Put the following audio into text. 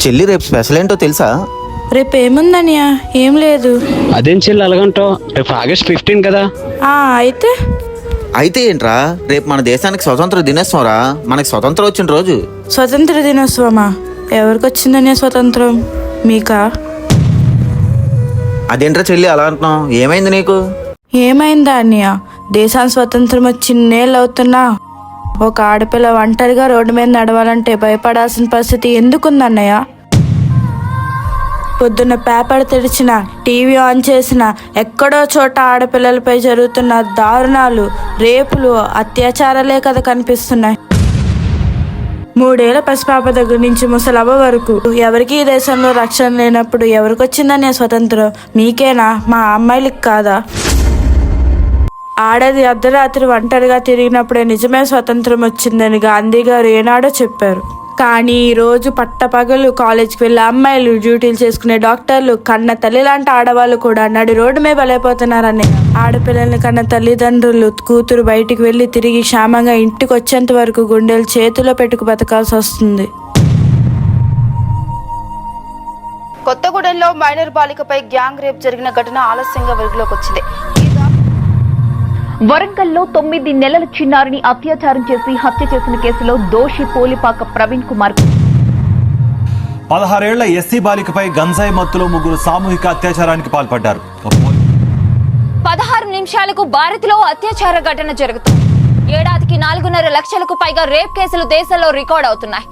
చెల్లి రేపు స్పెషల్ ఏంటో తెలుసా? రేపు ఏముందనియా? ఏం లేదు. అదేం చెల్లి అలాగంటావు? రేపు ఆగస్ట్ 15 కదా. అయితే అయితే ఏంట్రా, రేపు మన దేశానికి స్వతంత్ర దినోత్సవం రా. మనకి స్వతంత్రం వచ్చిన రోజు. స్వతంత్ర దినోత్సవమా? ఎవరికి వచ్చిందనియా స్వతంత్రం? మీకా? అదేంట్రా చెల్లి అలా అంటున్నావు? ఏమైంది నీకు? ఏమైందా అన్నయ్య? దేశానికి స్వతంత్రం వచ్చి ఇన్నేళ్ళు అవుతున్నా ఒక ఆడపిల్ల ఒంటరిగా రోడ్డు మీద నడవాలంటే భయపడాల్సిన పరిస్థితి ఎందుకుందన్నయ్య? పొద్దున్న పేపర్ తెరిచిన, టీవీ ఆన్ చేసిన ఎక్కడో చోట ఆడపిల్లలపై జరుగుతున్న దారుణాలు, రేపులు, అత్యాచారాలే కదా కనిపిస్తున్నాయి. 3 ఏళ్ల పసిపాప దగ్గర నుంచి ముసలవ్వ వరకు ఎవరికి ఈ దేశంలో రక్షణ లేనప్పుడు ఎవరికొచ్చిందనే స్వతంత్రం? మీకేనా? మా అమ్మాయిలకి కాదా? ఆడది అర్ధరాత్రి ఒంటరిగా తిరిగినప్పుడే నిజమే స్వతంత్రం వచ్చిందని గాంధీ గారు ఏనాడో చెప్పారు. కానీ ఈరోజు పట్టపగలు కాలేజ్కి వెళ్ళే అమ్మాయిలు, డ్యూటీలు చేసుకునే డాక్టర్లు, కన్న తల్లి లాంటి ఆడవాళ్ళు కూడా నడి రోడ్డు మీద బలైపోతున్నారని. ఆడపిల్లల్ని కన్న తల్లిదండ్రులు కూతురు బయటికి వెళ్ళి తిరిగి క్షేమంగా ఇంటికి వచ్చేంత వరకు గుండెలు చేతిలో పెట్టుకు బతకాల్సి వస్తుంది. కొత్తగూడెంలో మైనర్ బాలికపై గ్యాంగ్ రేప్ జరిగిన ఘటన ఆలస్యంగా వెలుగులోకి వచ్చింది. వరంగల్లో 9 నెలల చిన్నారిని అత్యాచారం చేసి హత్య చేసిన కేసులో దోషి పోలిపాక ప్రవీణ్ కుమార్. 16 ఏళ్ల ఎస్సీ బాలికపై గంజాయి మత్తులో 3 సామూహిక అత్యాచారానికి పాల్పడ్డారు. 16 నిమిషాలకు భారత్లో అత్యాచార ఘటన జరుగుతుంది. ఏడాదికి 4.5 లక్షలకు పైగా రేప్ కేసులు దేశంలో రికార్డ్ అవుతున్నాయి.